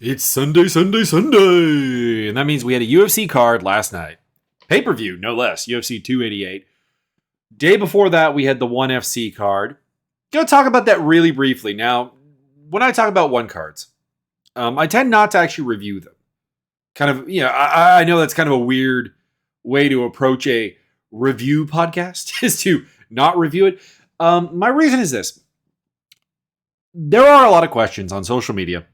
It's Sunday, Sunday, Sunday. And that means we had a UFC card last night. Pay-per-view, no less. UFC 288. Day before that, we had the ONE FC card. Gonna talk about that really briefly. Now, when I talk about ONE cards, I tend not to actually review them. Kind of, I know that's kind of a weird way to approach a review podcast, is to not review it. My reason is this. There are a lot of questions on social media,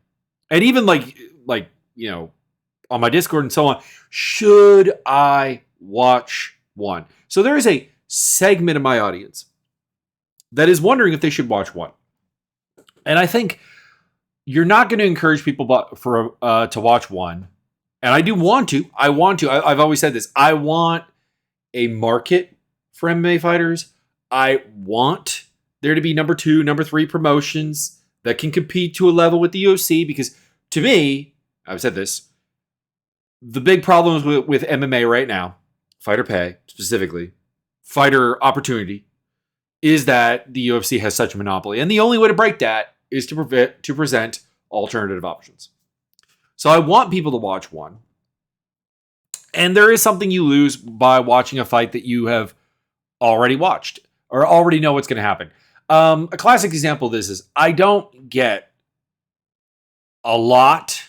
and even like on my Discord and so on. Should I watch ONE? So there is a segment of my audience that is wondering if they should watch ONE, and I think you're not going to encourage people to watch ONE. And I do want to. I've always said this. I want a market for MMA fighters. I want there to be number 2, number 3 promotions that can compete to a level with the UFC. Because to me, I've said this, the big problems with MMA right now, fighter pay specifically, fighter opportunity, is that the UFC has such a monopoly. And the only way to break that is to present alternative options. So I want people to watch ONE. And there is something you lose by watching a fight that you have already watched or already know what's going to happen. A classic example of this is I don't get a lot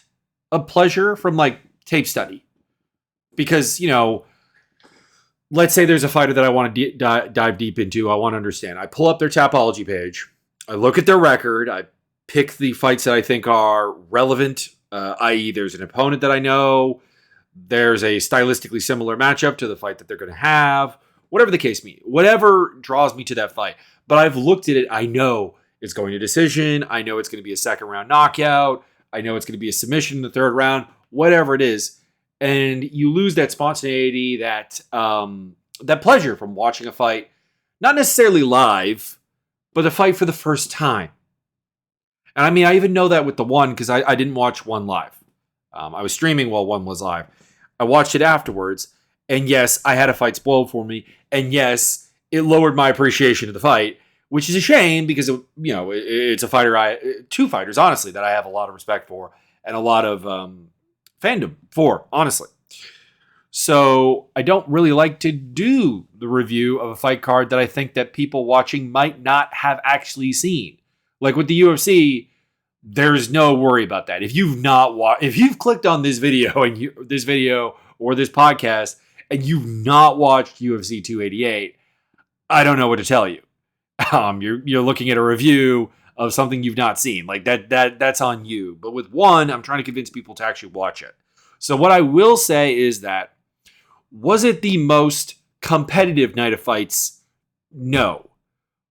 of pleasure from like tape study. Because, let's say there's a fighter that I want to dive deep into. I want to understand. I pull up their Tapology page. I look at their record. I pick the fights that I think are relevant. I.e. there's an opponent that I know, there's a stylistically similar matchup to the fight that they're going to have, whatever the case may be, whatever draws me to that fight. But I've looked at it, I know it's going to decision, I know it's going to be a second round knockout, I know it's going to be a submission in the third round, whatever it is. And you lose that spontaneity, that pleasure from watching a fight, not necessarily live, but a fight for the first time. And I mean, I even know that with the ONE because I didn't watch ONE live. I was streaming while ONE was live. I watched it afterwards. And yes, I had a fight spoiled for me. And yes, it lowered my appreciation of the fight, which is a shame because, it's a fighter, 2 fighters, honestly, that I have a lot of respect for and a lot of fandom for, honestly. So I don't really like to do the review of a fight card that I think that people watching might not have actually seen. Like with the UFC, there's no worry about that. If you've clicked on this video or this podcast and you've not watched UFC 288, I don't know what to tell you. You're looking at a review of something you've not seen. Like that's on you. But with ONE, I'm trying to convince people to actually watch it. So what I will say is that, was it the most competitive night of fights? No.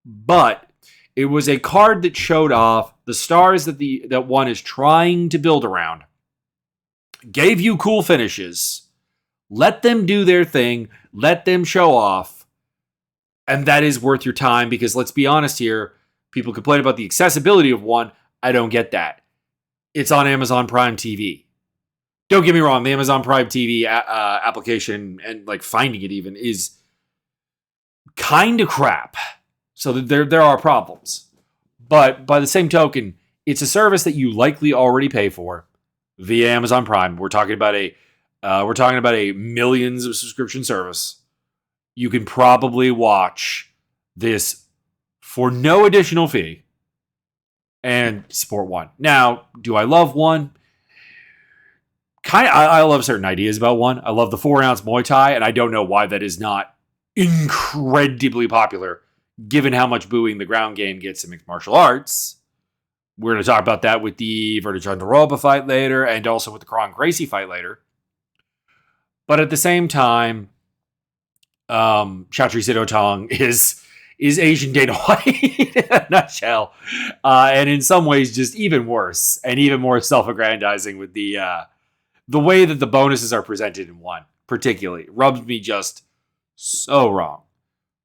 But it was a card that showed off the stars that ONE is trying to build around. Gave you cool finishes. Let them do their thing. Let them show off. And that is worth your time because let's be honest here. People complain about the accessibility of ONE. I don't get that. It's on Amazon Prime TV. Don't get me wrong. The Amazon Prime TV application and like finding it even is kind of crap. So there are problems. But by the same token, it's a service that you likely already pay for via Amazon Prime. We're talking about a millions of subscription service. You can probably watch this for no additional fee and support ONE. Now, do I love ONE? I love certain ideas about ONE. I love the 4-ounce Muay Thai, and I don't know why that is not incredibly popular given how much booing the ground game gets in mixed martial arts. We're going to talk about that with the Verdejandaroba fight later and also with the Kron Gracie fight later. But at the same time, Chatri Sidotong is Asian Dana White in a nutshell. And in some ways just even worse and even more self-aggrandizing with the way that the bonuses are presented in ONE, particularly, rubs me just so wrong.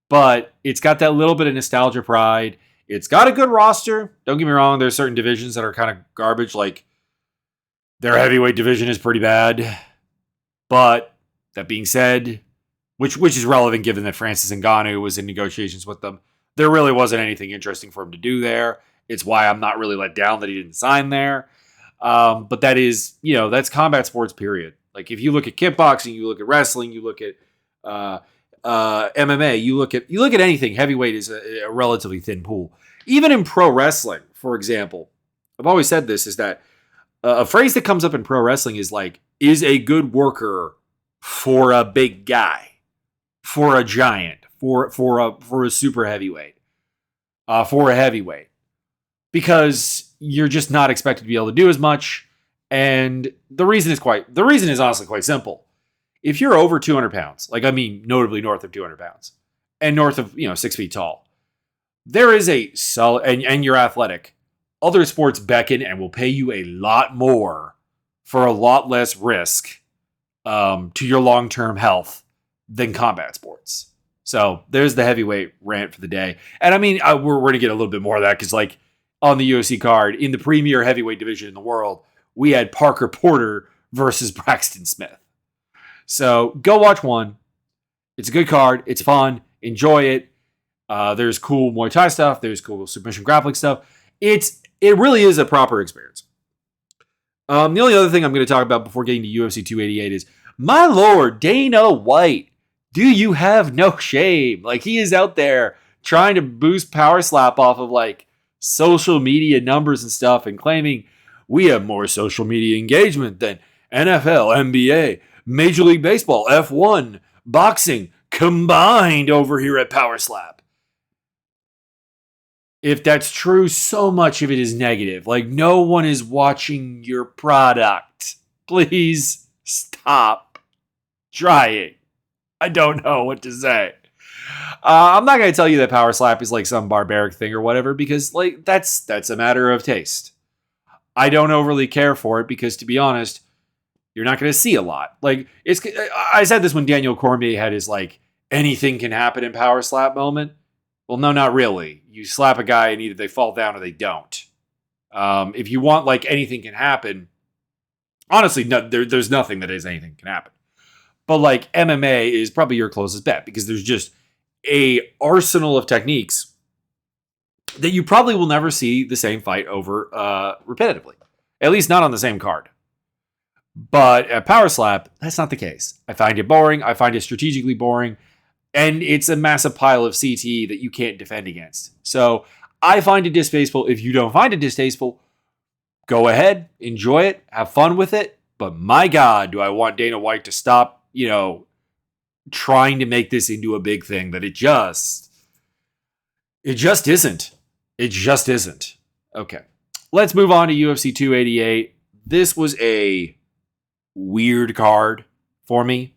But it's got that little bit of nostalgia pride. It's got a good roster. Don't get me wrong. There's certain divisions that are kind of garbage. Like their heavyweight division is pretty bad. But that being said, which is relevant given that Francis Ngannou was in negotiations with them, there really wasn't anything interesting for him to do there. It's why I'm not really let down that he didn't sign there. But that is, that's combat sports, period. Like if you look at kickboxing, you look at wrestling, you look at MMA, you look at anything. Heavyweight is a relatively thin pool. Even in pro wrestling, for example, I've always said this is that a phrase that comes up in pro wrestling is like, is a good worker for a big guy, for a giant, for a super heavyweight, for a heavyweight, because you're just not expected to be able to do as much. And the reason is honestly quite simple. If you're over 200 pounds, notably north of 200 pounds and north of, 6 feet tall, there is a solid, and you're athletic, other sports beckon and will pay you a lot more for a lot less risk to your long-term health than combat sports. So there's the heavyweight rant for the day. And we're going to get a little bit more of that because on the UFC card, in the premier heavyweight division in the world, we had Parker Porter versus Braxton Smith. So go watch one. It's a good card. It's fun. Enjoy it. There's cool Muay Thai stuff. There's cool submission grappling stuff. It really is a proper experience. The only other thing I'm going to talk about before getting to UFC 288 is, my lord, Dana White. Do you have no shame? He is out there trying to boost Power Slap off of social media numbers and stuff and claiming we have more social media engagement than NFL, NBA, Major League Baseball, F1, boxing combined over here at Power Slap. If that's true, so much of it is negative. No one is watching your product. Please stop trying. I don't know what to say. I'm not going to tell you that Power Slap is some barbaric thing or whatever, because that's a matter of taste. I don't overly care for it because, to be honest, you're not going to see a lot. I said this when Daniel Cormier had his anything can happen in Power Slap moment. Well, no, not really. You slap a guy and either they fall down or they don't. If you want anything can happen, honestly, no, there's nothing that is anything can happen. But MMA is probably your closest bet because there's just a arsenal of techniques that you probably will never see the same fight over repetitively. At least not on the same card. But at Power Slap, that's not the case. I find it boring. I find it strategically boring. And it's a massive pile of CT that you can't defend against. So I find it distasteful. If you don't find it distasteful, go ahead, enjoy it, have fun with it. But my God, do I want Dana White to stop, trying to make this into a big thing that it just isn't. It just isn't. Okay. Let's move on to UFC 288. This was a weird card for me.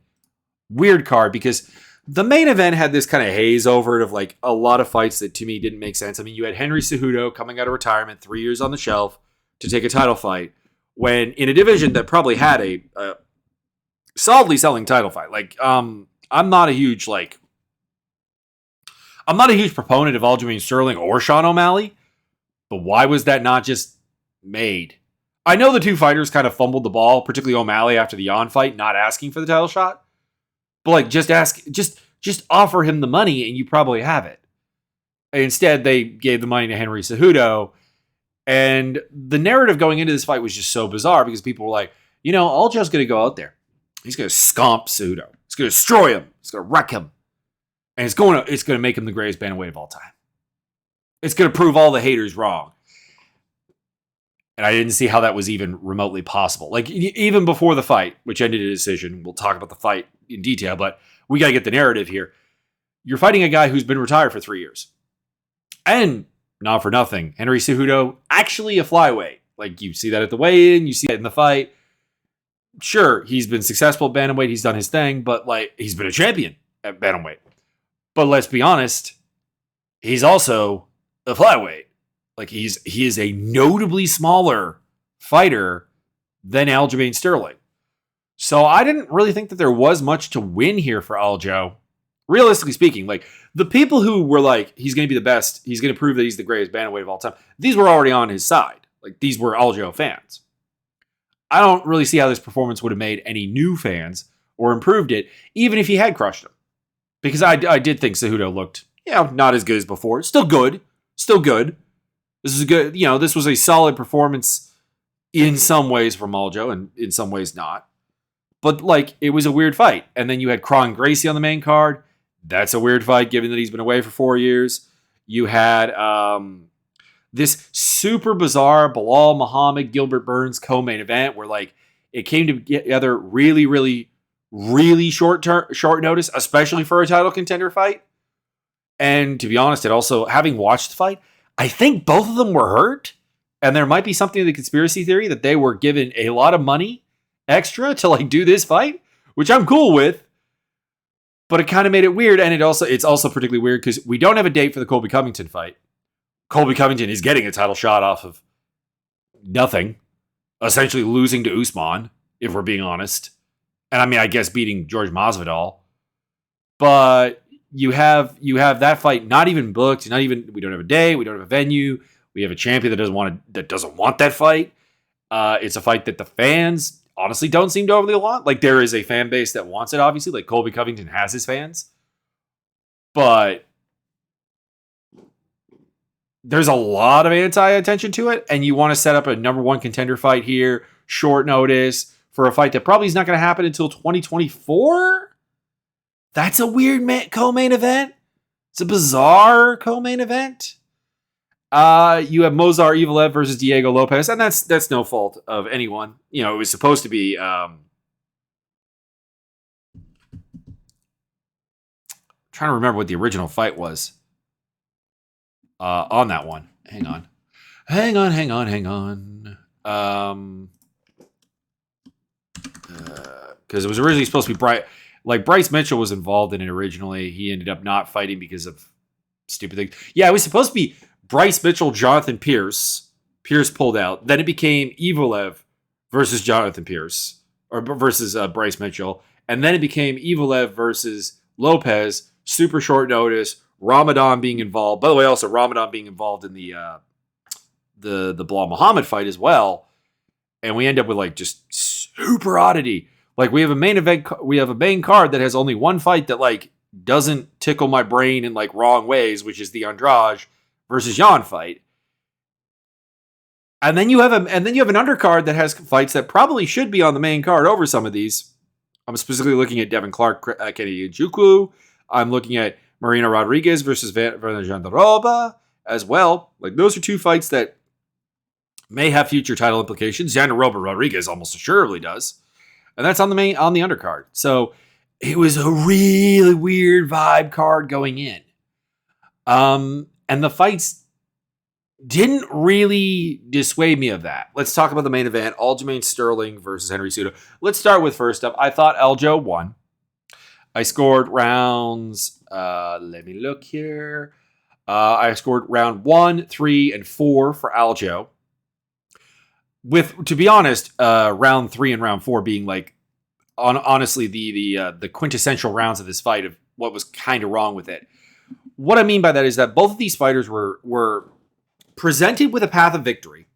Weird card because the main event had this kind of haze over it of a lot of fights that to me didn't make sense. You had Henry Cejudo coming out of retirement, 3 years on the shelf to take a title fight when in a division that probably had a solidly selling title fight. I'm not a huge proponent of Aljamain Sterling or Sean O'Malley, but why was that not just made? I know the two fighters kind of fumbled the ball, particularly O'Malley after the Yan fight, not asking for the title shot. But just offer him the money and you probably have it. Instead, they gave the money to Henry Cejudo. And the narrative going into this fight was just so bizarre because people were like, Aljo's going to go out there. He's going to scomp Cejudo. He's going to destroy him. He's going to wreck him. And it's going to make him the greatest bantamweight of all time. It's going to prove all the haters wrong. And I didn't see how that was even remotely possible. Even before the fight, which ended in a decision, we'll talk about the fight in detail, but we got to get the narrative here. You're fighting a guy who's been retired for 3 years. And not for nothing, Henry Cejudo, actually a flyweight. You see that at the weigh-in, you see that in the fight. Sure, he's been successful at bantamweight, he's done his thing, but he's been a champion at bantamweight. But let's be honest, he's also a flyweight. He is a notably smaller fighter than Aljamain Sterling. So I didn't really think that there was much to win here for Aljo. Realistically speaking, the people who were he's going to be the best, he's going to prove that he's the greatest bantamweight of all time, these were already on his side. These were Aljo fans. I don't really see how this performance would have made any new fans or improved it, even if he had crushed them. Because I did think Cejudo looked, not as good as before. Still good. This is good. This was a solid performance in some ways from Aljo and in some ways not. But like, it was a weird fight. And then you had Kron Gracie on the main card. That's a weird fight given that he's been away for 4 years. You had this super bizarre Bilal Muhammad Gilbert Burns co-main event where like it came together really, really, really short notice, especially for a title contender fight. And to be honest, it also, having watched the fight, I think both of them were hurt. And there might be something in the conspiracy theory that they were given a lot of money extra to like do this fight, which I'm cool with. But it kind of made it weird. And it's also particularly weird because we don't have a date for the Colby Covington fight. Colby Covington is getting a title shot off of nothing, essentially losing to Usman, if we're being honest. And I mean, I guess beating George Masvidal. But you have that fight not even booked, we don't have a day, we don't have a venue, we have a champion that doesn't want that fight. It's a fight that the fans honestly don't seem to overly want. Like, there is a fan base that wants it, obviously. Like, Colby Covington has his fans. But there's a lot of anti-attention to it, and you want to set up a number one contender fight here, short notice, for a fight that probably is not going to happen until 2024? That's a weird co-main event. It's a bizarre co-main event. You have Movsar Evloev versus Diego Lopes, and that's no fault of anyone. You know, it was supposed to be trying to remember what the original fight was on that one. Hang on. Because it was originally supposed to be Bryce Mitchell was involved in it originally. He ended up not fighting because of stupid things. Yeah, it was supposed to be Bryce Mitchell, Jonathan Pierce. Pierce pulled out. Then it became Evloev versus Jonathan Pierce, or versus Bryce Mitchell. And then it became Evloev versus Lopez. Super short notice. Ramadan being involved. By the way, also Ramadan being involved in the Bilal Muhammad fight as well. And we end up with like just super oddity. Like, we have a main event. We have a main card that has only one fight that like doesn't tickle my brain in like wrong ways, which is the Andrade versus Jan fight. And then you have an undercard that has fights that probably should be on the main card over some of these. I'm specifically looking at Devin Clark, Kenny Njoku. I'm looking at Marina Rodriguez versus Werner Jandaroba as well. Like, those are two fights that may have future title implications. Jandaroba Rodriguez almost assuredly does. And that's on the undercard. So it was a really weird vibe card going in. And the fights didn't really dissuade me of that. Let's talk about the main event. Aljamain Sterling versus Henry Cejudo. Let's start with first up. I thought Aljo won. I scored rounds. Let me look here. I scored round 1, 3, and 4 for Aljo. With, to be honest, round 3 and round 4 being like, honestly, the quintessential rounds of this fight of what was kind of wrong with it. What I mean by that is that both of these fighters were presented with a path of victory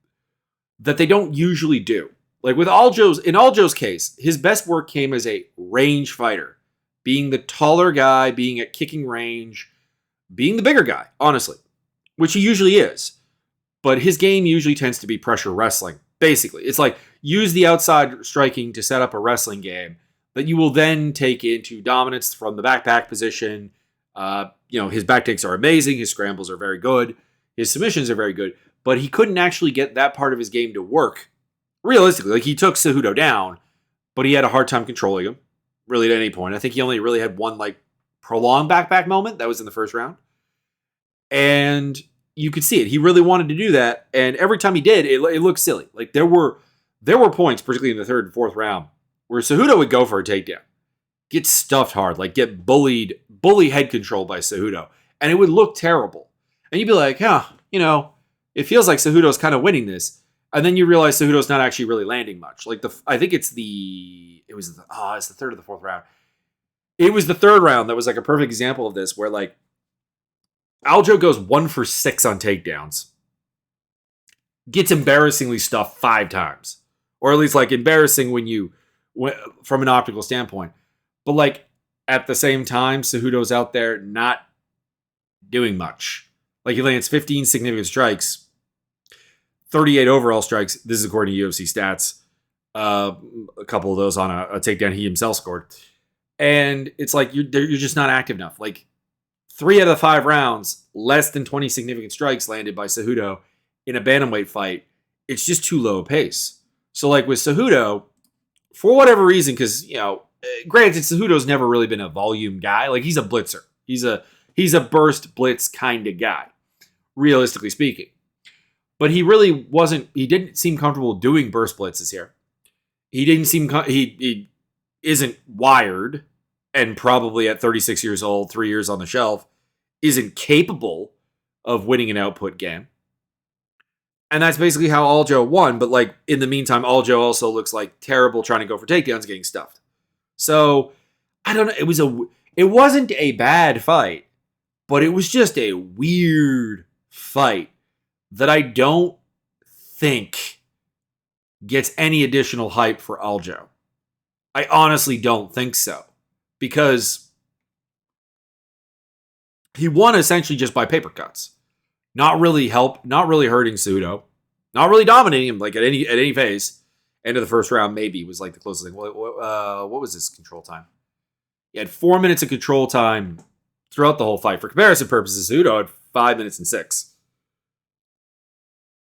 that they don't usually do. Like with Aljo's case, his best work came as a range fighter, being the taller guy, being at kicking range, being the bigger guy, honestly, which he usually is. But his game usually tends to be pressure wrestling. Basically, it's like use the outside striking to set up a wrestling game that you will then take into dominance from the back position. His back takes are amazing. His scrambles are very good. His submissions are very good. But he couldn't actually get that part of his game to work realistically. Like, he took Cejudo down, but he had a hard time controlling him really at any point. I think he only really had one like prolonged back moment. That was in the first round. And you could see it. He really wanted to do that. And every time he did, it looked silly. Like, there were points, particularly in the third and fourth round, where Cejudo would go for a takedown, get stuffed hard, like get bully head control by Cejudo. And it would look terrible. And you'd be like, it feels like Cejudo's kind of winning this. And then you realize Cejudo's not actually really landing much. Like, I think it's the third or the fourth round. It was the third round that was like a perfect example of this, where like Aljo goes 1 for 6 on takedowns, gets embarrassingly stuffed 5 times, or at least like embarrassing from an optical standpoint. But like at the same time, Cejudo's out there not doing much. Like, he lands 15 significant strikes. 38 overall strikes. This is according to UFC stats. A couple of those on a takedown he himself scored. And it's like you're just not active enough. Like 3 out of the 5 rounds, less than 20 significant strikes landed by Cejudo in a bantamweight fight. It's just too low a pace. So like with Cejudo, for whatever reason, because granted, Cejudo's never really been a volume guy. Like he's a blitzer. He's a burst blitz kind of guy, realistically speaking. But he really wasn't. He didn't seem comfortable doing burst blitzes here. He didn't seem. He isn't wired, and probably at 36 years old, 3 years on the shelf, isn't capable of winning an output game. And that's basically how Aljo won. But like in the meantime, Aljo also looks like terrible trying to go for takedowns, getting stuffed. So I don't know. It wasn't a bad fight, but it was just a weird fight that I don't think gets any additional hype for Aljo. I honestly don't think so, because he won essentially just by paper cuts. Not really hurting Cejudo, not really dominating him like at any phase. End of the first round maybe was like the closest thing. What was his control time? He had 4 minutes of control time throughout the whole fight. For comparison purposes, Cejudo had 5 minutes and 6.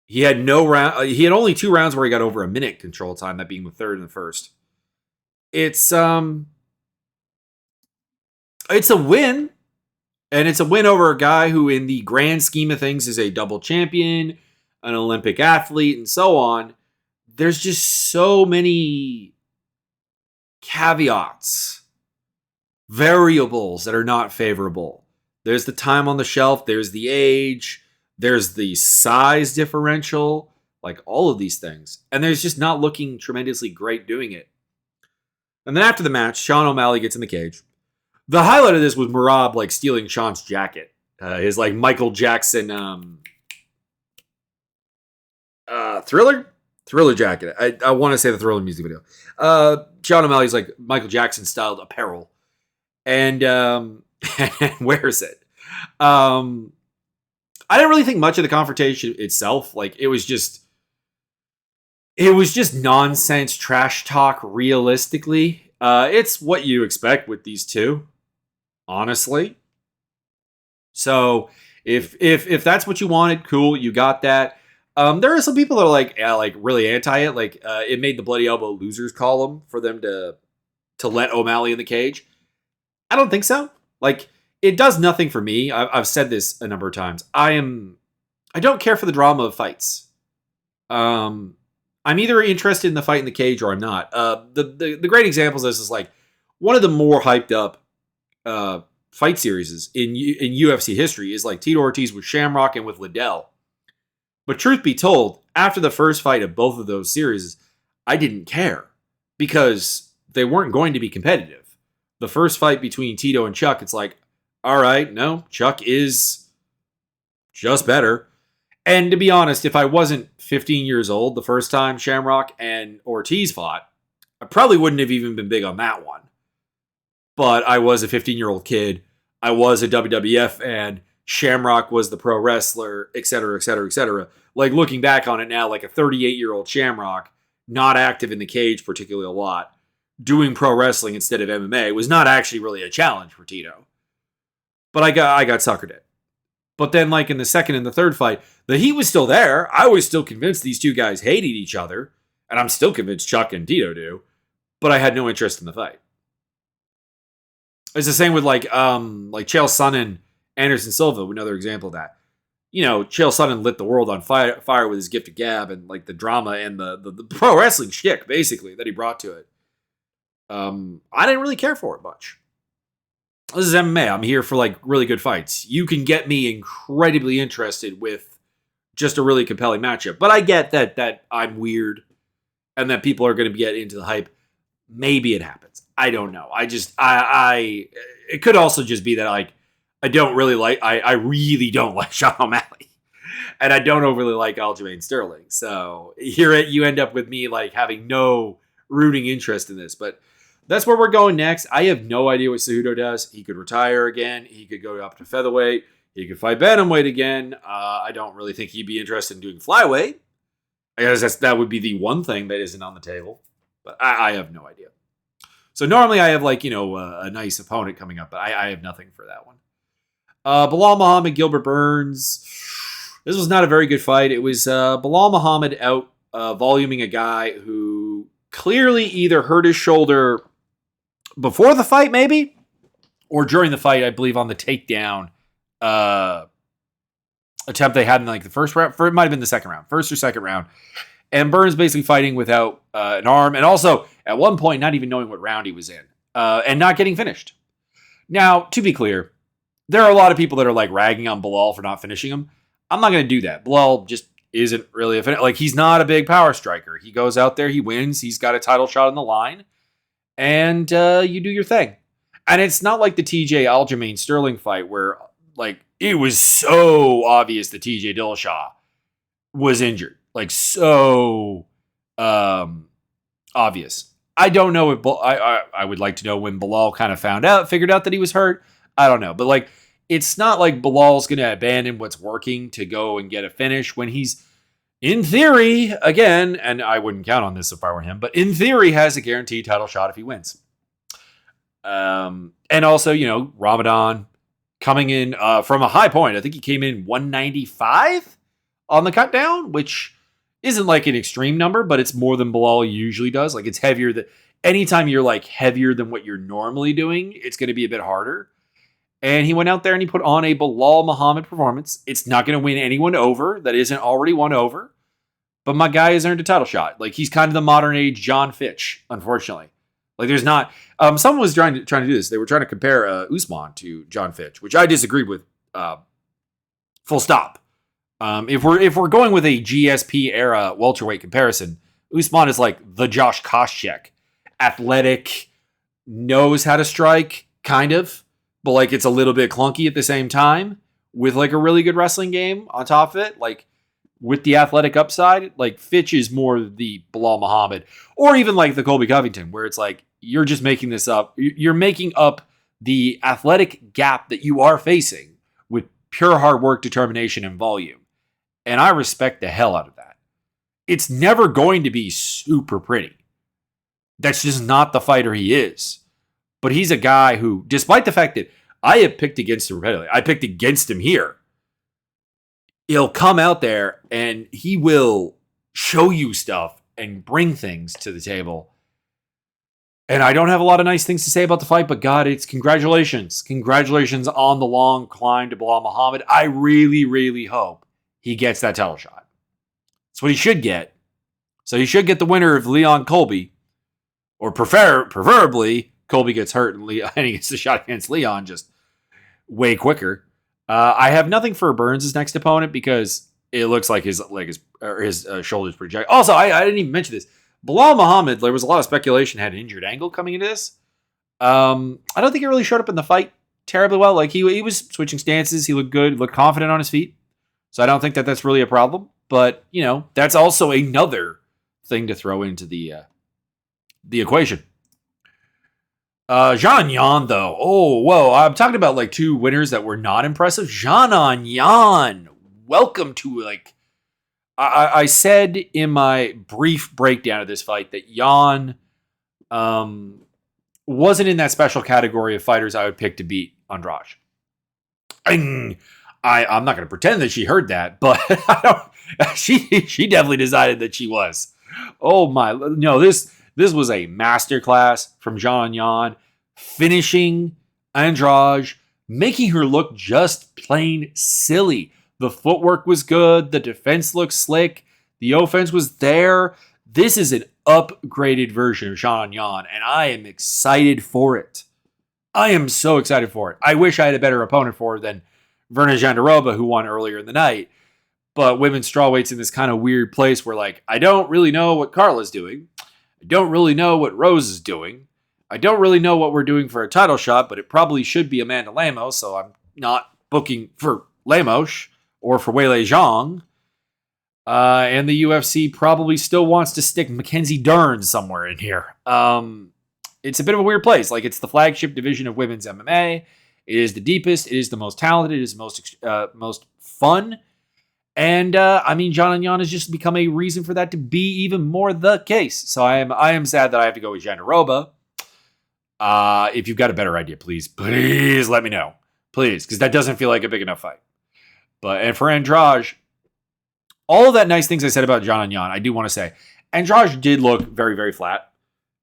He had He had only 2 rounds where he got over a minute control time, that being the third and the first. It's a win, and it's a win over a guy who, in the grand scheme of things, is a double champion, an Olympic athlete, and so on. There's just so many caveats, variables that are not favorable. There's the time on the shelf, there's the age, there's the size differential, like all of these things. And there's just not looking tremendously great doing it. And then after the match, Sean O'Malley gets in the cage. The highlight of this was Merab like stealing Sean's jacket. His like Michael Jackson Thriller jacket. I want to say the Thriller music video. Sean O'Malley's like Michael Jackson styled apparel. And wears it. I didn't really think much of the confrontation itself. Like it was just nonsense trash talk realistically. It's what you expect with these two, honestly. So if that's what you wanted, cool, you got that. There are some people that are like really anti it. Like it made the Bloody Elbow losers column for them to let O'Malley in the cage. I don't think so. Like it does nothing for me. I've said this a number of times. I don't care for the drama of fights. I'm either interested in the fight in the cage or I'm not. The great examples of this is like one of the more hyped up fight series in UFC history is like Tito Ortiz with Shamrock and with Liddell. But truth be told, after the first fight of both of those series, I didn't care because they weren't going to be competitive. The first fight between Tito and Chuck, it's like, all right, no, Chuck is just better. And to be honest, if I wasn't 15 years old the first time Shamrock and Ortiz fought, I probably wouldn't have even been big on that one. But I was a 15-year-old kid. I was a WWF fan. Shamrock was the pro wrestler, et cetera, et cetera, et cetera. Like looking back on it now, like a 38-year-old Shamrock, not active in the cage particularly a lot, doing pro wrestling instead of MMA was not actually really a challenge for Tito. But I got suckered in. But then like in the second and the third fight, the heat was still there. I was still convinced these two guys hated each other. And I'm still convinced Chuck and Tito do. But I had no interest in the fight. It's the same with like Chael Sonnen, Anderson Silva, another example of that. You know, Chael Sonnen lit the world on fire with his gift of gab and like the drama and the pro wrestling shtick, basically, that he brought to it. I didn't really care for it much. This is MMA. I'm here for like really good fights. You can get me incredibly interested with just a really compelling matchup. But I get that I'm weird and that people are going to get into the hype. Maybe it happens. I don't know. It could also just be that like I really don't like Sean O'Malley. And I don't overly like Aljamain Sterling. So you end up with me like having no rooting interest in this. But that's where we're going next. I have no idea what Cejudo does. He could retire again. He could go up to featherweight. He could fight bantamweight again. I don't really think he'd be interested in doing flyweight. I guess that would be the one thing that isn't on the table, but I have no idea. So normally I have a nice opponent coming up, but I have nothing for that one. Bilal Muhammad, Gilbert Burns. This was not a very good fight. It was Bilal Muhammad out voluming a guy who clearly either hurt his shoulder before the fight, maybe, or during the fight, I believe, on the takedown attempt they had in the first round. It might have been the second round, first or second round. And Burns basically fighting without an arm, and also at one point not even knowing what round he was in, and not getting finished. Now, to be clear, there are a lot of people that are ragging on Bilal for not finishing him. I'm not going to do that. Bilal just isn't really he's not a big power striker. He goes out there, he wins, he's got a title shot on the line, and you do your thing. And it's not like the TJ Aljamain Sterling fight where it was so obvious that TJ Dillashaw was injured. So obvious. I don't know if I would like to know when Bilal kind of figured out that he was hurt. I don't know. But it's not like Bilal's going to abandon what's working to go and get a finish when he's, in theory, again, and I wouldn't count on this if I were him, but in theory has a guaranteed title shot if he wins. And also, Ramadan coming in from a high point. I think he came in 195 on the cut down, which isn't an extreme number, but it's more than Bilal usually does. It's heavier than anytime you're heavier than what you're normally doing, it's going to be a bit harder. And he went out there and he put on a Bilal Muhammad performance. It's not going to win anyone over that isn't already won over. But my guy has earned a title shot. He's kind of the modern age John Fitch, unfortunately. There's not... someone was trying to do this. They were trying to compare Usman to John Fitch, which I disagreed with. Full stop. If we're going with a GSP era welterweight comparison, Usman is the Josh Koscheck. Athletic, knows how to strike, kind of. But it's a little bit clunky at the same time. With a really good wrestling game on top of it. With the athletic upside, Fitch is more the Bilal Muhammad, or even the Colby Covington, where it's you're just making this up. You're making up the athletic gap that you are facing with pure hard work, determination, and volume. And I respect the hell out of that. It's never going to be super pretty. That's just not the fighter he is. But he's a guy who, despite the fact that I have picked against him repeatedly, I picked against him here. He'll come out there and he will show you stuff and bring things to the table. And I don't have a lot of nice things to say about the fight, but God, it's congratulations. Congratulations on the long climb to Bilal Muhammad. I really, really hope he gets that title shot. That's what he should get. So he should get the winner of Leon Colby, or preferably Colby gets hurt and he gets the shot against Leon just way quicker. I have nothing for Burns' next opponent because it looks like his shoulder's pretty jacked. Also, I didn't even mention this. Bilal Muhammad, there was a lot of speculation, had an injured ankle coming into this. I don't think it really showed up in the fight terribly well. He was switching stances. He looked good, looked confident on his feet. So I don't think that's really a problem. But, that's also another thing to throw into the equation. Xiaonan, though. Oh, whoa. I'm talking about two winners that were not impressive. Xiaonan, welcome to I said in my brief breakdown of this fight that Yan wasn't in that special category of fighters I would pick to beat Andrade. I'm not going to pretend that she heard that, but she definitely decided that she was. Oh my, no, this was a masterclass from Xiaonan, finishing Andrade, making her look just plain silly. The footwork was good. The defense looked slick. The offense was there. This is an upgraded version of Xiaonan, and I am excited for it. I am so excited for it. I wish I had a better opponent for her than Verna Jandiroba, who won earlier in the night. But women's strawweight's in this kind of weird place where, I don't really know what Carla's doing. I don't really know what Rose is doing. I don't really know what we're doing for a title shot, but it probably should be Amanda Lemos, so I'm not booking for Lemos or for Weili Zhang. And the UFC probably still wants to stick Mackenzie Dern somewhere in here. It's a bit of a weird place. It's the flagship division of women's MMA. It is the deepest. It is the most talented. It is the most fun. And Xiaonan Yan has just become a reason for that to be even more the case. So I am sad that I have to go with Jandaroba. If you've got a better idea, please let me know. Please, because that doesn't feel like a big enough fight. And for Andrade, all of that nice things I said about Xiaonan Yan, I do want to say, Andrade did look very, very flat.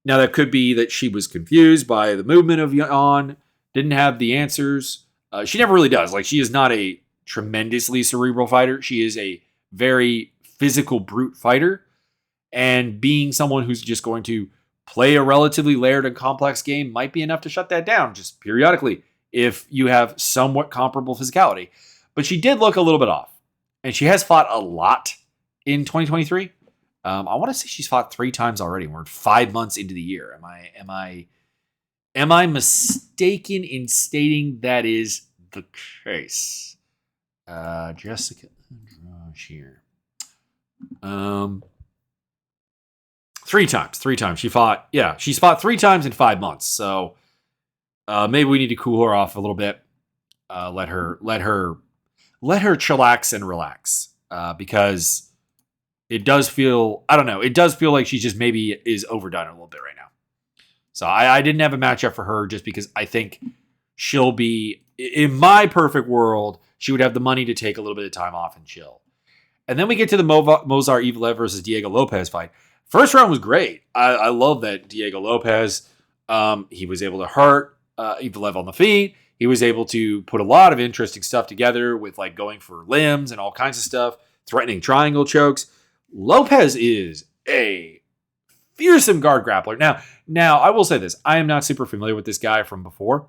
Now, that could be that she was confused by the movement of Yan, didn't have the answers. She never really does. Like, she is not a tremendously cerebral fighter. She is a very physical brute fighter. And being someone who's just going to play a relatively layered and complex game might be enough to shut that down just periodically if you have somewhat comparable physicality. But she did look a little bit off. And she has fought a lot in 2023. I want to say she's fought 3 times already. We're 5 months into the year. Am I mistaken in stating that is the case? Jessica Andrade here. 3 times. 3 times. She's fought 3 times in 5 months. So maybe we need to cool her off a little bit. Let her chillax and relax. Because it does feel, I don't know, it does feel like she just maybe is overdone a little bit right now. So I didn't have a matchup for her just because I think she'll be, in my perfect world, she would have the money to take a little bit of time off and chill. And then we get to the Movsar Evloev versus Diego Lopes fight. First round was great. I love that Diego Lopes, he was able to hurt Evloev on the feet. He was able to put a lot of interesting stuff together with like going for limbs and all kinds of stuff, threatening triangle chokes. Lopes is a fearsome guard grappler. Now I will say this. I am not super familiar with this guy from before.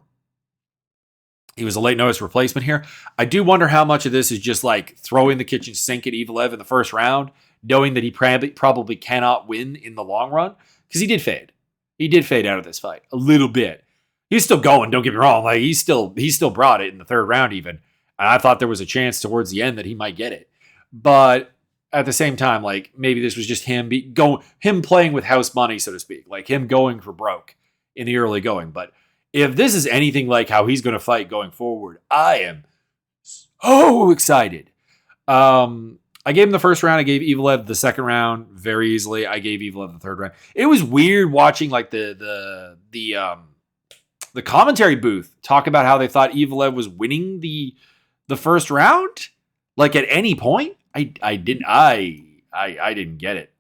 He was a late notice replacement here. I do wonder how much of this is just like throwing the kitchen sink at Evloev in the first round, knowing that he probably cannot win in the long run, because he did fade. He did fade out of this fight a little bit. He's still going, don't get me wrong. Like he still brought it in the third round even. And I thought there was a chance towards the end that he might get it. But at the same time, like maybe this was just him playing with house money, so to speak, like him going for broke in the early going. But if this is anything like how he's going to fight going forward, I am so excited. I gave him the first round. I gave Evloev the second round very easily. I gave Evloev the third round. It was weird watching like the commentary booth talk about how they thought Evloev was winning the first round. Like at any point, I didn't get it.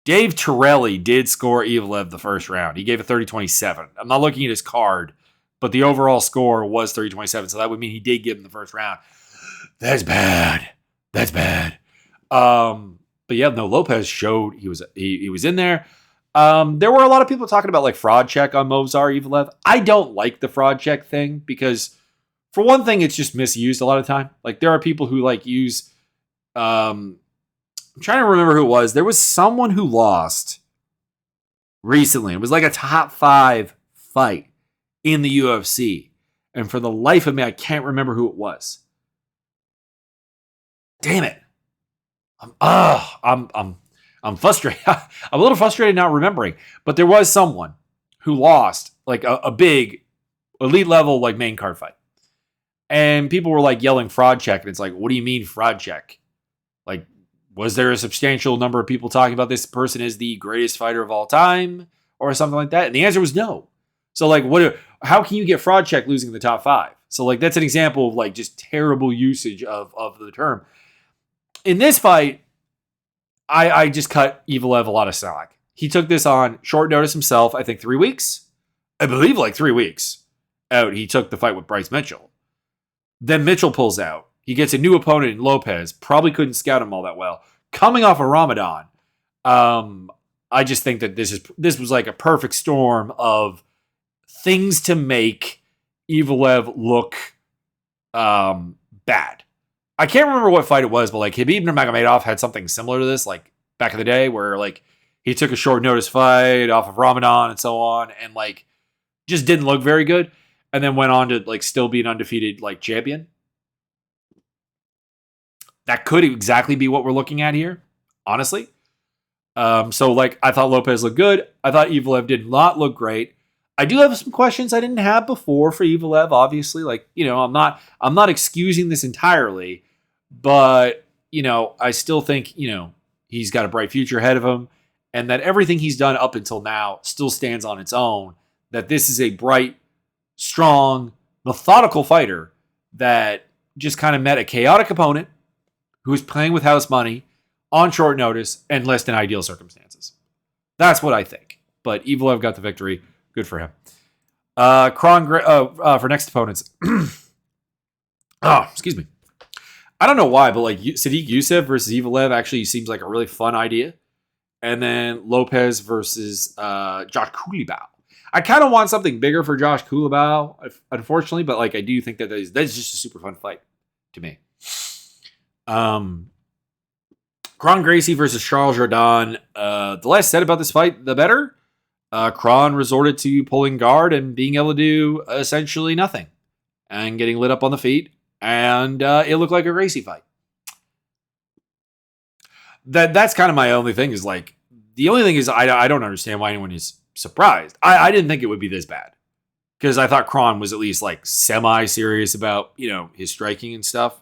Dave Torelli did score Evloev the first round. He gave it 30-27. I'm not looking at his card, but the overall score was 30-27. So that would mean he did give him the first round. That's bad. But yeah, no, Lopes showed he was in there. There were a lot of people talking about like fraud check on Movsar Evloev. I don't like the fraud check thing because for one thing, it's just misused a lot of time. Like there are people who like use, I'm trying to remember who it was. There was someone who lost recently. It was like a top 5 fight in the UFC. And for the life of me, I can't remember who it was. Damn it. I'm frustrated. I'm a little frustrated not remembering, but there was someone who lost like a big elite level, like main card fight. And people were like yelling fraud check. And it's like, what do you mean fraud check? Like, was there a substantial number of people talking about this person is the greatest fighter of all time or something like that? And the answer was no. So like, how can you get fraud check losing the top 5? So like, that's an example of like just terrible usage of the term. In this fight, I just cut Evloev a lot of slack. He took this on short notice himself. I think 3 weeks. I believe like 3 weeks out. He took the fight with Bryce Mitchell. Then Mitchell pulls out. He gets a new opponent in Lopes. Probably couldn't scout him all that well. Coming off of Ramadan, I just think that this was like a perfect storm of things to make Evloev look bad. I can't remember what fight it was, but like Khabib Nurmagomedov had something similar to this, like back in the day, where like he took a short notice fight off of Ramadan and so on, and like just didn't look very good, and then went on to like still be an undefeated like champion. That could exactly be what we're looking at here, honestly. So like I thought Lopes looked good. I thought Evloev did not look great. I do have some questions I didn't have before for Evelev, obviously. Like, I'm not excusing this entirely, but, I still think, he's got a bright future ahead of him, and that everything he's done up until now still stands on its own, that this is a bright, strong, methodical fighter that just kind of met a chaotic opponent who was playing with house money on short notice and less than ideal circumstances. That's what I think. But Evelev got the victory. Good for him. For next opponents. Excuse me. I don't know why, but like Sadiq Youssef versus Evelev actually seems like a really fun idea. And then Lopez versus Josh Kulibau. I kind of want something bigger for Josh Kulibau, unfortunately, but like I do think that's just a super fun fight to me. Kron Gracie versus Charles Jourdain. The less said about this fight, the better. Kron resorted to pulling guard and being able to do essentially nothing and getting lit up on the feet. And it looked like a Gracie fight. That's kind of my only thing is like, the only thing is I don't understand why anyone is surprised. I didn't think it would be this bad because I thought Kron was at least like semi-serious about, his striking and stuff.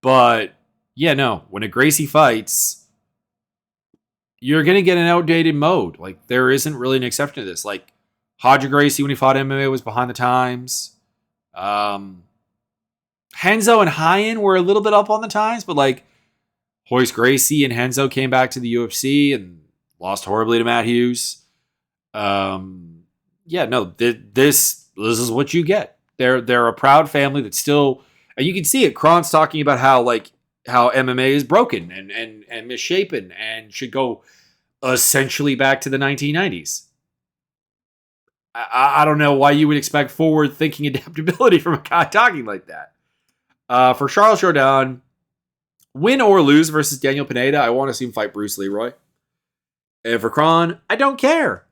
But yeah, no, when a Gracie fights, you're going to get an outdated mode. Like, there isn't really an exception to this. Like, Hodge Gracie, when he fought MMA, was behind the times. Henzo and Hyen were a little bit up on the times, but, like, Royce Gracie and Henzo came back to the UFC and lost horribly to Matt Hughes. This is what you get. They're a proud family that still... And you can see it. Kron's talking about how MMA is broken and misshapen and should go essentially back to the 1990s. I don't know why you would expect forward-thinking adaptability from a guy talking like that. For Charles Jourdain, win or lose versus Daniel Pineda, I want to see him fight Bruce Leroy. And for Kron, I don't care.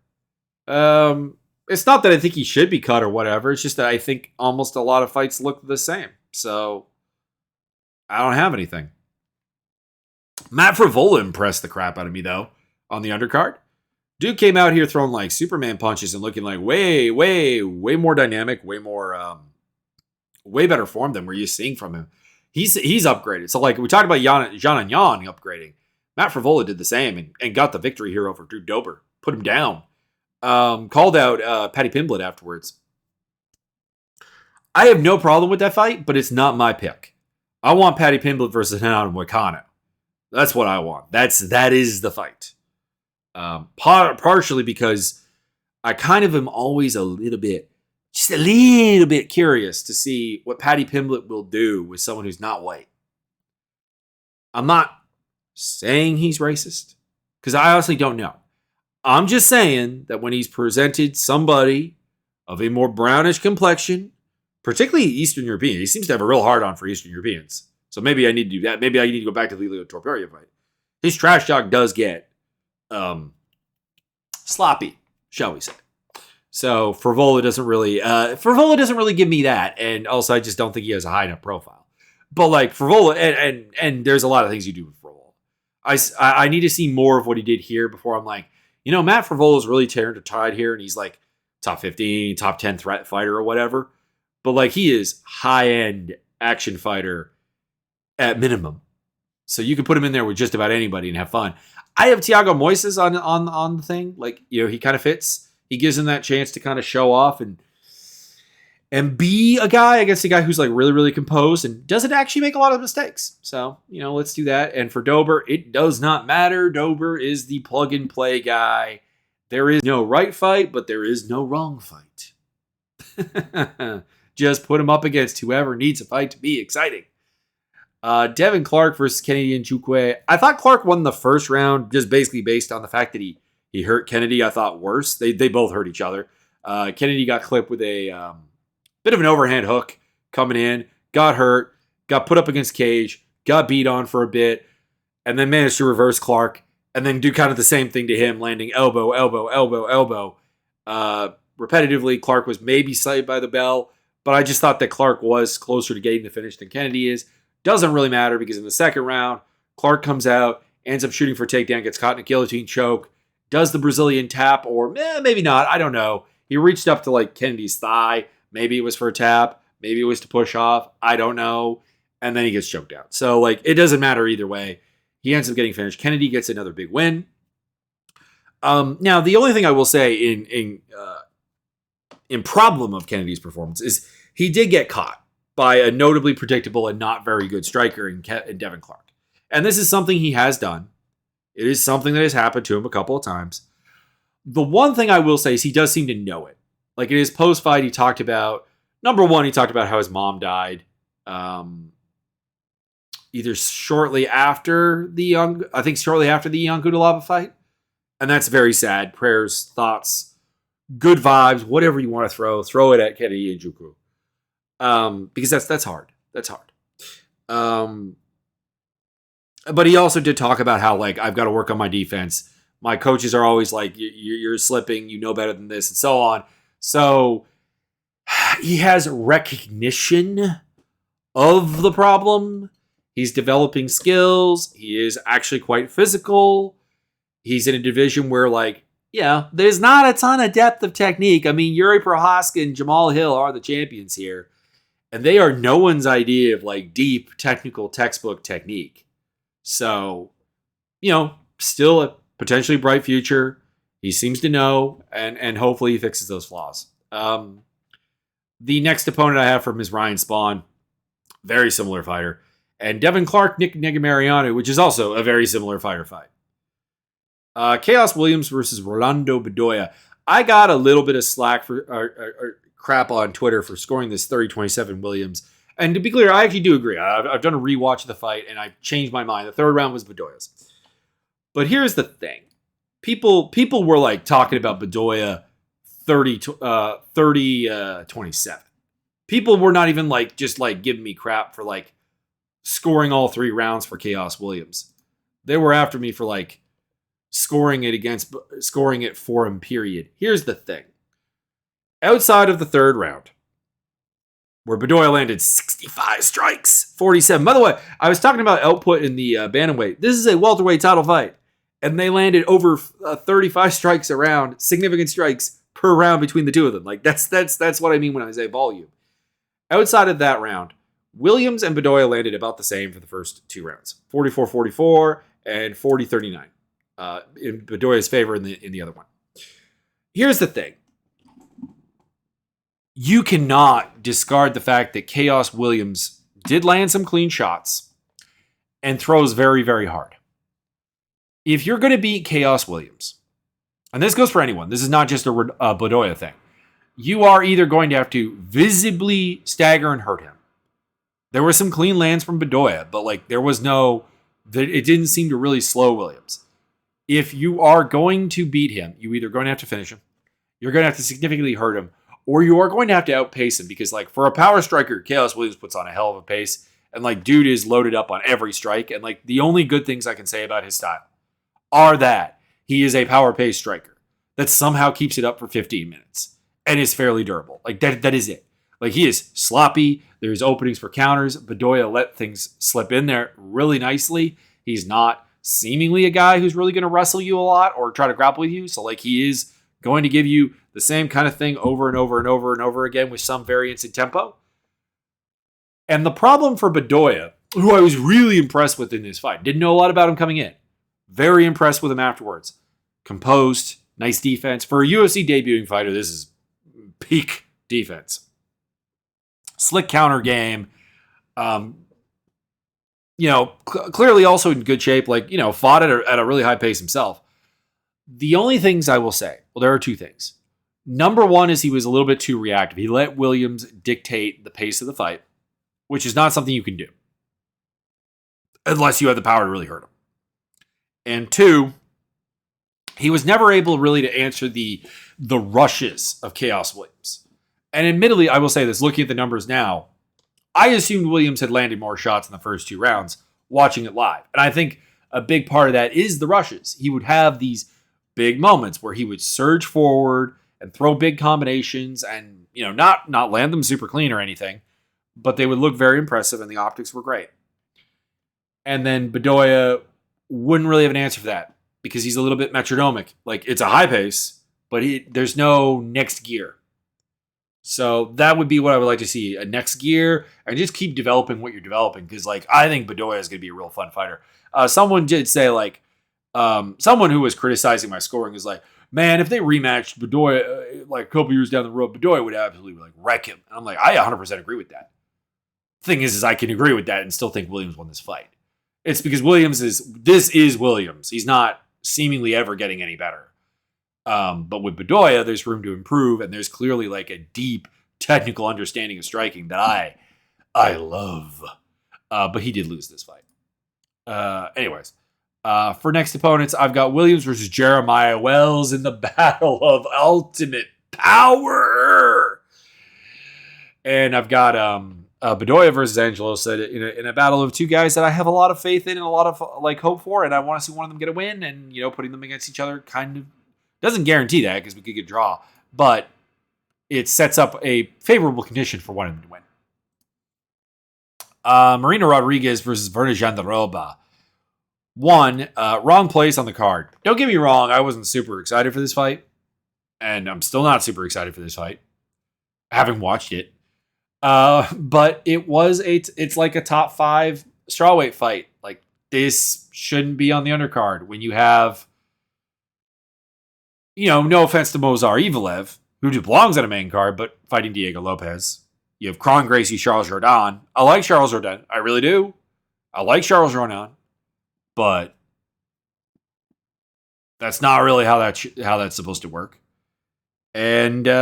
It's not that I think he should be cut or whatever. It's just that I think almost a lot of fights look the same. So, I don't have anything. Matt Frevola impressed the crap out of me, though, on the undercard. Dude came out here throwing like Superman punches and looking like way more dynamic, way better form than we're used to seeing from him. He's upgraded. So, like, we talked about Xiaonan upgrading. Matt Frevola did the same and got the victory here over Drew Dober. Put him down. Called out Paddy Pimblett afterwards. I have no problem with that fight, but it's not my pick. I want Paddy Pimblett versus Renato Moicano. That's what I want. That is the fight. Partially because I kind of am always just a little bit curious to see what Paddy Pimblett will do with someone who's not white. I'm not saying he's racist, because I honestly don't know. I'm just saying that when he's presented somebody of a more brownish complexion, particularly Eastern European, he seems to have a real hard-on for Eastern Europeans. So maybe I need to do that. Maybe I need to go back to the Lelio Topuria fight. His trash talk does get sloppy, shall we say. So Frevola doesn't really give me that. And also I just don't think he has a high enough profile. But like Frevola, and there's a lot of things you do with Frevola. I need to see more of what he did here before I'm like, Matt Frevola is really tearing the tide here, and he's like top 15, top 10 threat fighter or whatever. But like he is high-end action fighter at minimum. So you can put him in there with just about anybody and have fun. I have Thiago Moises on the thing. Like, he kind of fits. He gives him that chance to kind of show off and be a guy against a guy who's like really, really composed and doesn't actually make a lot of mistakes. So, let's do that. And for Dober, it does not matter. Dober is the plug and play guy. There is no right fight, but there is no wrong fight. Just put him up against whoever needs a fight to be exciting. Devin Clark versus Kennedy Nchukwu. I thought Clark won the first round just basically based on the fact that he hurt Kennedy. I thought worse. They both hurt each other. Kennedy got clipped with a bit of an overhand hook coming in, got hurt, got put up against cage, got beat on for a bit, and then managed to reverse Clark and then do kind of the same thing to him, landing elbow. Repetitively, Clark was maybe slighted by the bell, but I just thought that Clark was closer to getting the finish than Kennedy is. Doesn't really matter because in the second round, Clark comes out, ends up shooting for a takedown, gets caught in a guillotine choke, does the Brazilian tap, or maybe not, I don't know. He reached up to like Kennedy's thigh. Maybe it was for a tap. Maybe it was to push off. I don't know. And then he gets choked out. So like it doesn't matter either way. He ends up getting finished. Kennedy gets another big win. Now the only thing I will say in problem of Kennedy's performance is he did get caught by a notably predictable and not very good striker in Devin Clark. And this is something he has done. It is something that has happened to him a couple of times. The one thing I will say is he does seem to know it. Like in his post-fight, he talked about, number one, he talked about how his mom died either shortly after the Ion Cutelaba fight. And that's very sad. Prayers, thoughts, good vibes, whatever you want to throw it at Kennedy Njoku. Because that's hard. That's hard. But he also did talk about how, like, I've got to work on my defense. My coaches are always like, you're slipping, you know better than this, and so on. So he has recognition of the problem. He's developing skills. He is actually quite physical. He's in a division where, like, yeah, there's not a ton of depth of technique. I mean, Yuri Prohaska and Jamal Hill are the champions here. And they are no one's idea of, like, deep technical textbook technique. So, still a potentially bright future. He seems to know, and hopefully he fixes those flaws. The next opponent I have from is Ryan Spawn. Very similar fighter. And Devin Clark, Nick Negamariano, which is also a very similar fighter fight. Chaos Williams versus Rolando Bedoya. I got a little bit of slack for or crap on Twitter for scoring this 30-27 Williams. And to be clear, I actually do agree. I've done a rewatch of the fight, and I changed my mind. The third round was Bedoya's. But here's the thing. People were like talking about Bedoya 30-27. People were not even like just like giving me crap for like scoring all 3 rounds for Chaos Williams. They were after me for like scoring it for him, period. Here's the thing. Outside of the third round, where Bedoya landed 65 strikes, 47. By the way, I was talking about output in the bantamweight. This is a welterweight title fight. And they landed over 35 strikes a round, significant strikes per round between the two of them. Like that's what I mean when I say volume. Outside of that round, Williams and Bedoya landed about the same for the first 2 rounds. 44-44 and 40-39. In Bedoya's favor in the other one. Here's the thing. You cannot discard the fact that Chaos Williams did land some clean shots and throws very, very hard. If you're going to beat Chaos Williams, and this goes for anyone, this is not just a Bedoya thing, you are either going to have to visibly stagger and hurt him. There were some clean lands from Bedoya, but like it didn't seem to really slow Williams. If you are going to beat him, you're either going to have to finish him, you're going to have to significantly hurt him, or you are going to have to outpace him because, like, for a power striker, Chaos Williams puts on a hell of a pace. And, like, dude is loaded up on every strike. And, like, the only good things I can say about his style are that he is a power pace striker that somehow keeps it up for 15 minutes and is fairly durable. Like, that is it. Like, he is sloppy. There's openings for counters. Bedoya let things slip in there really nicely. He's not seemingly a guy who's really going to wrestle you a lot or try to grapple with you. So, like, he is going to give you the same kind of thing over and over and over and over again with some variance in tempo. And the problem for Bedoya, who I was really impressed with in this fight, didn't know a lot about him coming in. Very impressed with him afterwards. Composed, nice defense. For a UFC debuting fighter, this is peak defense. Slick counter game. Clearly also in good shape, like, fought at a really high pace himself. The only things I will say, well, there are 2 things. Number one is he was a little bit too reactive. He let Williams dictate the pace of the fight, which is not something you can do unless you have the power to really hurt him. And 2, he was never able really to answer the rushes of Chaos Williams. And admittedly, I will say this, looking at the numbers now, I assumed Williams had landed more shots in the first 2 rounds watching it live. And I think a big part of that is the rushes. He would have these big moments where he would surge forward and throw big combinations and, not land them super clean or anything, but they would look very impressive and the optics were great. And then Bedoya wouldn't really have an answer for that because he's a little bit metronomic. Like, it's a high pace, but there's no next gear. So that would be what I would like to see, a next gear, and just keep developing what you're developing. Because I think Bedoya is going to be a real fun fighter. Someone did say someone who was criticizing my scoring is like, man, if they rematched Bedoya a couple years down the road, Bedoya would absolutely wreck him. And I'm like, I 100% agree with that. Thing is I can agree with that and still think Williams won this fight. It's because this is Williams. He's not seemingly ever getting any better. But with Bedoya, there's room to improve, and there's clearly a deep technical understanding of striking that I love. But he did lose this fight. Anyways, for next opponents, I've got Williams versus Jeremiah Wells in the Battle of Ultimate Power. And I've got Bedoya versus Angelo said in a battle of two guys that I have a lot of faith in and a lot of hope for, and I want to see one of them get a win. And putting them against each other kind of doesn't guarantee that because we could get a draw, but it sets up a favorable condition for one of them to win. Marina Rodriguez versus Verna Jandaroba. Wrong place on the card. Don't get me wrong, I wasn't super excited for this fight, and I'm still not super excited for this fight, having watched it. But it's like a top 5 strawweight fight. This shouldn't be on the undercard when you have, no offense to Mozar Evelev, who belongs on a main card, but fighting Diego Lopes. You have Kron Gracie, Charles Jourdain. I like Charles Jourdain. I really do. I like Charles Jourdain. But that's not really how that's supposed to work. And, this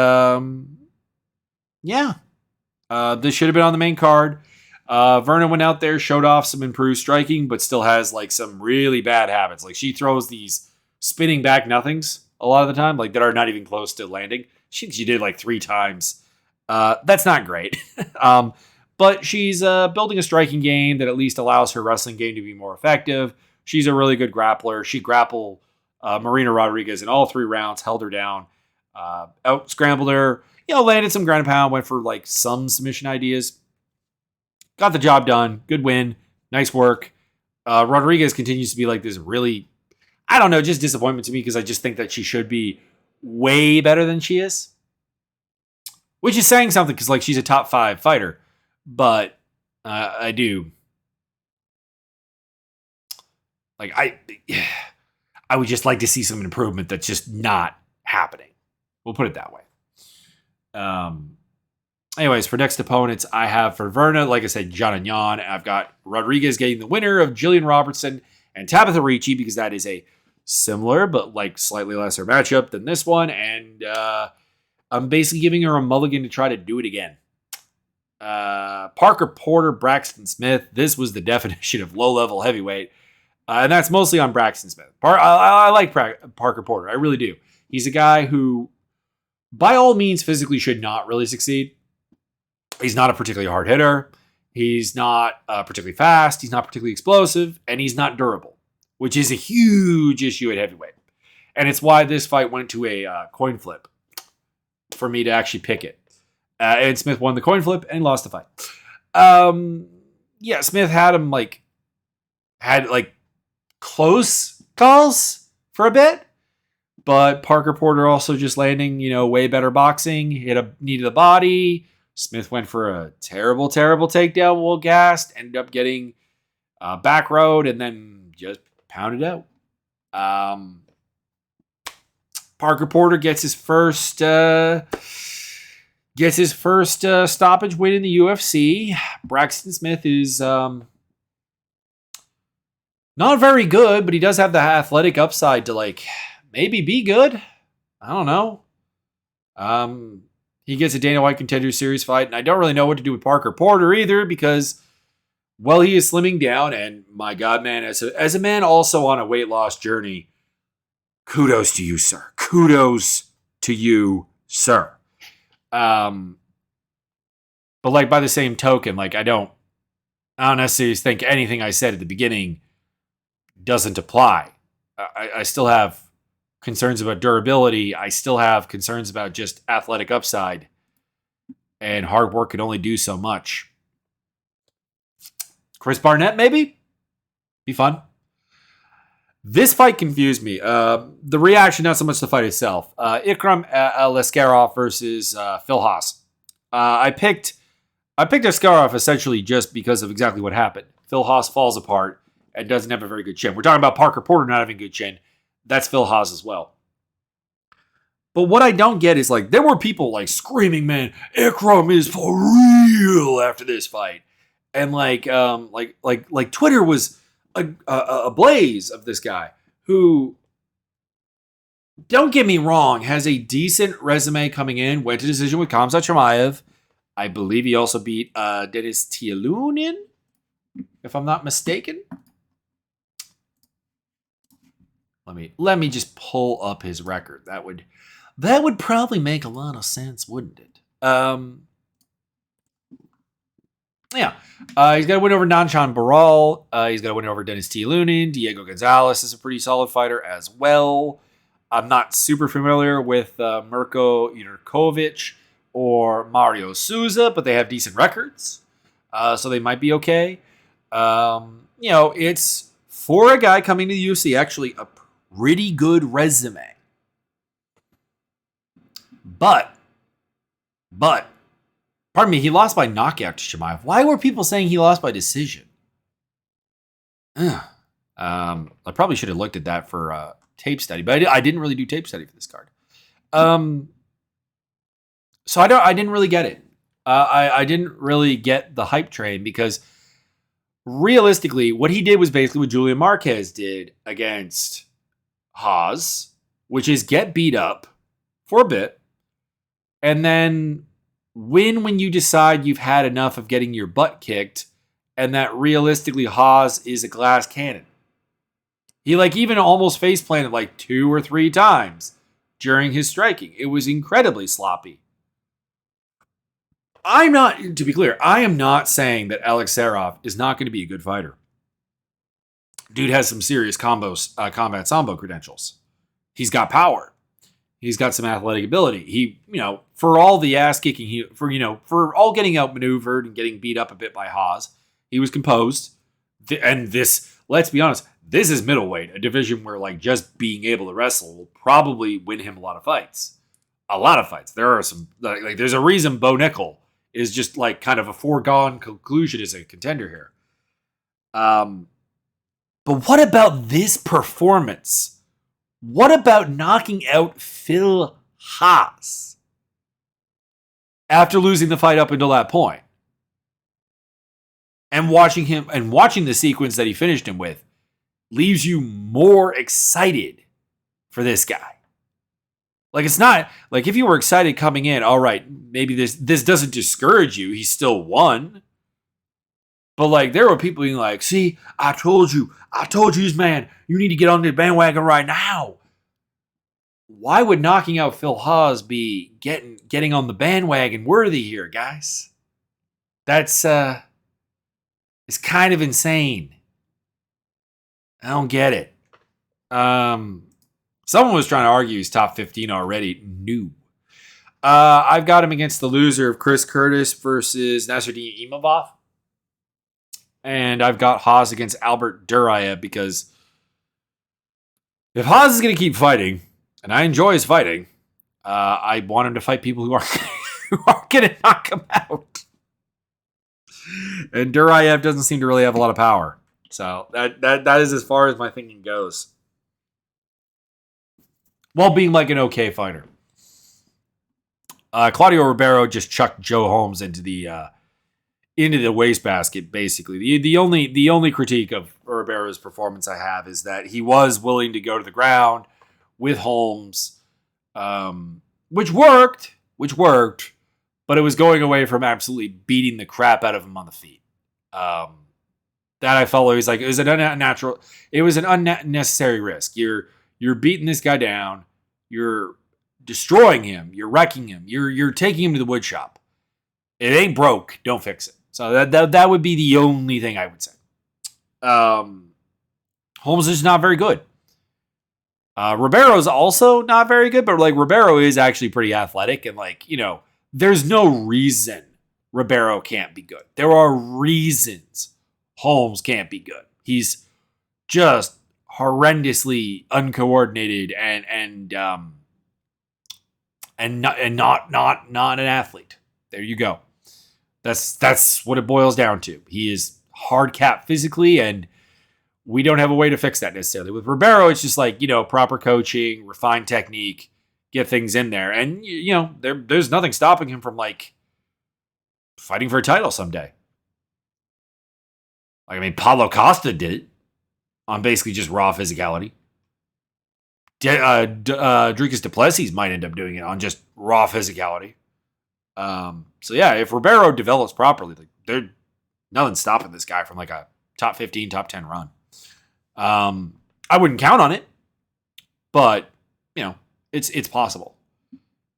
should have been on the main card. Verna went out there, showed off some improved striking, but still has some really bad habits. She throws these spinning back nothings a lot of the time, that are not even close to landing. She did 3 times. That's not great. But she's building a striking game that at least allows her wrestling game to be more effective. She's a really good grappler. She grappled Marina Rodriguez in all 3 rounds, held her down, out scrambled her, landed some ground and pound, went for some submission ideas. Got the job done. Good win. Nice work. Rodriguez continues to be this really, I don't know, just disappointment to me because I just think that she should be way better than she is. Which is saying something because she's a top 5 fighter. But I do. I would just like to see some improvement that's just not happening. We'll put it that way. Anyways, for next opponents, I have for Verna, like I said, Xiaonan. I've got Rodriguez getting the winner of Jillian Robertson and Tabitha Ricci because that is a similar but slightly lesser matchup than this one. And I'm basically giving her a mulligan to try to do it again. Parker Porter, Braxton Smith. This was the definition of low-level heavyweight. And that's mostly on Braxton Smith. I like Parker Porter. I really do. He's a guy who, by all means, physically should not really succeed. He's not a particularly hard hitter. He's not particularly fast. He's not particularly explosive. And he's not durable, which is a huge issue at heavyweight. And it's why this fight went to a coin flip for me to actually pick it. And Smith won the coin flip and lost the fight. Smith had him close calls for a bit, but Parker Porter also just landing, way better boxing, hit a knee to the body. Smith went for a terrible, terrible takedown, well gassed, ended up getting back road and then just pounded out. Parker Porter gets his first stoppage win in the UFC. Braxton Smith is not very good, but he does have the athletic upside to maybe be good. I don't know. He gets a Dana White Contender Series fight, and I don't really know what to do with Parker Porter either because, he is slimming down, and my God, man, as a man also on a weight loss journey, kudos to you, sir. Kudos to you, sir. But by the same token, I don't necessarily think anything I said at the beginning doesn't apply. I still have concerns about durability. I still have concerns about just athletic upside, and hard work can only do so much. Chris Barnett, maybe? Be fun. This fight confused me. The reaction, not so much the fight itself. Ikram Aliskerov versus Phil Haas. I picked Aliskerov essentially just because of exactly what happened. Phil Haas falls apart and doesn't have a very good chin. We're talking about Parker Porter not having a good chin. That's Phil Haas as well. But what I don't get is like there were people like screaming, "Man, Ikram is for real" after this fight, and like Twitter was a blaze of this guy who, don't get me wrong, has a decent resume coming in. Went to decision with Khamzat Chimaev. I believe he also beat Denis Tialunin, if I'm not mistaken. Let me just pull up his record. That would probably make a lot of sense, wouldn't it? Yeah. He's got to win over Nanchan Baral. He's got to win over Denis Tialunin. Diego Gonzalez is a pretty solid fighter as well. I'm not super familiar with Mirko Jurkovic or Mario Souza, but they have decent records. So they might be okay. It's for a guy coming to the UFC, actually a pretty good resume. But, pardon me, he lost by knockout to Chimaev. Why were people saying he lost by decision? I probably should have looked at that for tape study, but I didn't really do tape study for this card. So I didn't really get it. I didn't really get the hype train because realistically, what he did was basically what Julian Marquez did against Haas, which is get beat up for a bit and then win when you decide you've had enough of getting your butt kicked, and that realistically Haas is a glass cannon. He even almost face planted 2 or 3 times during his striking. It was incredibly sloppy. To be clear, I am not saying that Aliskerov is not going to be a good fighter. Dude has some serious combat sambo credentials. He's got power. He's got some athletic ability. He, for all the ass kicking, for all getting outmaneuvered and getting beat up a bit by Haas, he was composed. And this, let's be honest, this is middleweight, a division where just being able to wrestle will probably win him a lot of fights. A lot of fights. There are some, there's a reason Bo Nickel is just kind of a foregone conclusion as a contender here. But what about this performance? What about knocking out Phil Haas after losing the fight up until that point? And watching the sequence that he finished him with leaves you more excited for this guy. It's not if you were excited coming in, all right, maybe this doesn't discourage you. He still won. But there were people being see, I told you this man, you need to get on the bandwagon right now. Why would knocking out Phil Haas be getting on the bandwagon worthy here, guys? That's it's kind of insane. I don't get it. Someone was trying to argue he's top 15 already. No. I've got him against the loser of Chris Curtis versus Nasruddin Imavov. And I've got Haas against Albert Duraev because if Haas is going to keep fighting, and I enjoy his fighting, I want him to fight people who aren't going to knock him out. And Duraev doesn't seem to really have a lot of power. So that is as far as my thinking goes. While being an okay fighter. Claudio Ribeiro just chucked Joe Holmes into the wastebasket, basically. The only critique of Ribeiro's performance I have is that he was willing to go to the ground with Holmes, which worked, but it was going away from absolutely beating the crap out of him on the feet. That I felt it was an unnecessary risk. You're beating this guy down, you're destroying him, you're wrecking him, you're taking him to the wood shop. It ain't broke, don't fix it. So that would be the only thing I would say. Holmes is not very good. Ribeiro's also not very good, but Ribeiro is actually pretty athletic and there's no reason Ribeiro can't be good. There are reasons Holmes can't be good. He's just horrendously uncoordinated and not an athlete. There you go. That's what it boils down to. He is hard capped physically, and we don't have a way to fix that necessarily. With Ribeiro, it's just like, proper coaching, refined technique, get things in there. And, there's nothing stopping him from, like, fighting for a title someday. Paulo Costa did it on basically just raw physicality. Dricus du Plessis might end up doing it on just raw physicality. So yeah, if Ribeiro develops properly, there's nothing stopping this guy from like a top 15, top 10 run. I wouldn't count on it, but it's possible.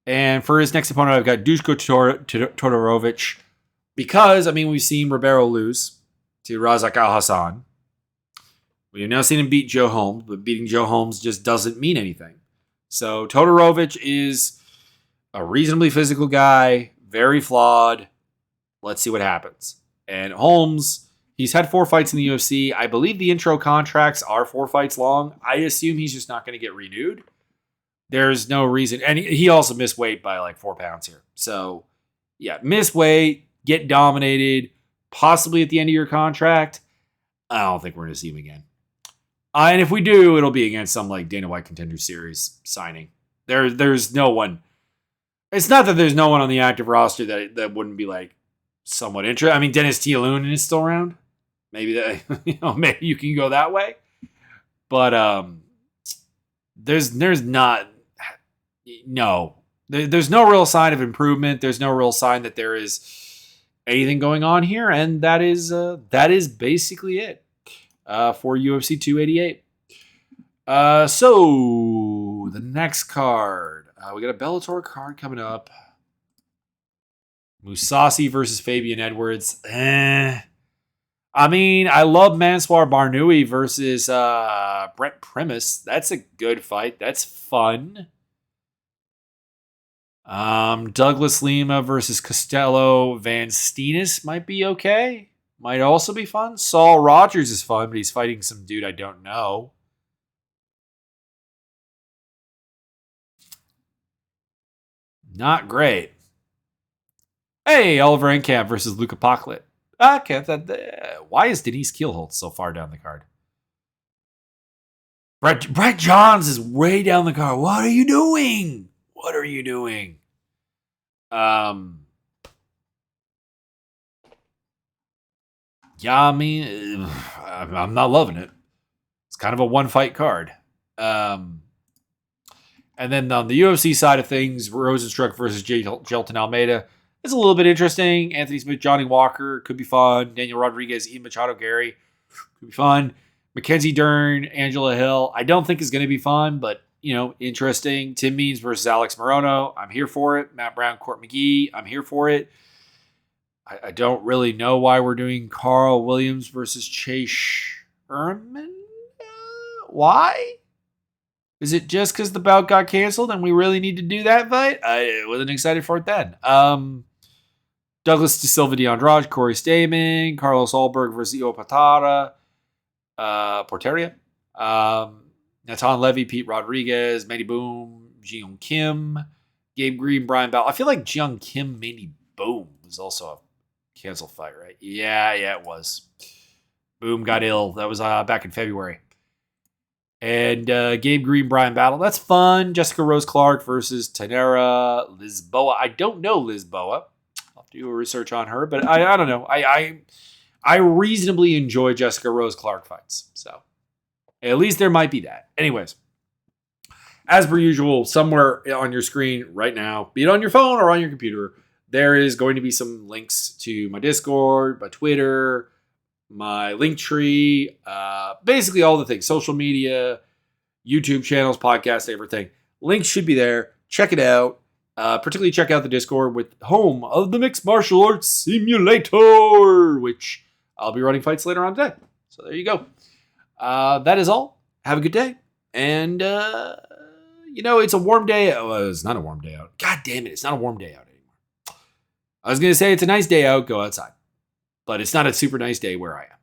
And for his next opponent, I've got Duško Todorovic, because we've seen Ribeiro lose to Razak Al-Hassan. We've now seen him beat Joe Holmes, but beating Joe Holmes just doesn't mean anything. So Todorovic is a reasonably physical guy, very flawed. Let's see what happens. And Holmes, he's had 4 fights in the UFC. I believe the intro contracts are 4 fights long. I assume he's just not going to get renewed. There's no reason. And he also missed weight by like 4 pounds here. So, yeah, miss weight, get dominated, possibly at the end of your contract. I don't think we're going to see him again. And if we do, it'll be against some like Dana White Contender Series signing. There's no one. It's not that there's no one on the active roster that wouldn't be like somewhat interested. Dennis Tialunin is still around. Maybe that maybe you can go that way. But there's no real sign of improvement. There's no real sign that there is anything going on here, and that is basically it for UFC 288. So the next card, we got a Bellator card coming up. Mousasi versus Fabian Edwards. I love Mansour Barnoui versus Brent Primus. That's a good fight. That's fun. Douglas Lima versus Costello Van Steenis might be okay. Might also be fun. Saul Rogers is fun, but he's fighting some dude I don't know. Not great. Hey, Oliver Enkamp versus Luka Paklit. Okay, why is Denise Keelholtz so far down the card? Brett Johns is way down the card. What are you doing? Yeah, I'm not loving it. It's kind of a one-fight card. And then on the UFC side of things, Rosenstruck versus Jelton Almeida is a little bit interesting. Anthony Smith, Johnny Walker could be fun. Daniel Rodriguez, Ian Machado, Gary could be fun. Mackenzie Dern, Angela Hill, I don't think is going to be fun, but interesting. Tim Means versus Alex Morono, I'm here for it. Matt Brown, Court McGee, I'm here for it. I don't really know why we're doing Carl Williams versus Chase Sherman. Why? Is it just because the bout got canceled and we really need to do that fight? I wasn't excited for it then. Douglas De Silva de Andrade, Corey Stamen, Carlos Ulberg versus Io Porteria. Natan Levy, Pete Rodriguez, Manny Boom, Jiyoung Kim, Gabe Green, Brian Bell. I feel like Jiyoung Kim, Manny Boom was also a canceled fight, right? Yeah, it was. Boom got ill. That was back in February. And Gabe Green, Brian Battle. That's fun. Jessica Rose Clark versus Tainara Lisboa. I don't know Lisboa. I'll do a research on her, but I don't know. I reasonably enjoy Jessica Rose Clark fights. So at least there might be that. Anyways, as per usual, somewhere on your screen right now, be it on your phone or on your computer, there is going to be some links to my Discord, my Twitter, my Linktree, basically all the things, social media, YouTube channels, podcasts, everything. Links should be there. Check it out. Particularly check out the Discord with home of the Mixed Martial Arts Simulator, which I'll be running fights later on today. So there you go. That is all. Have a good day. And, it's a warm day. Well, it's not a warm day out. God damn it. It's not a warm day out anymore. I was going to say it's a nice day out. Go outside. But it's not a super nice day where I am.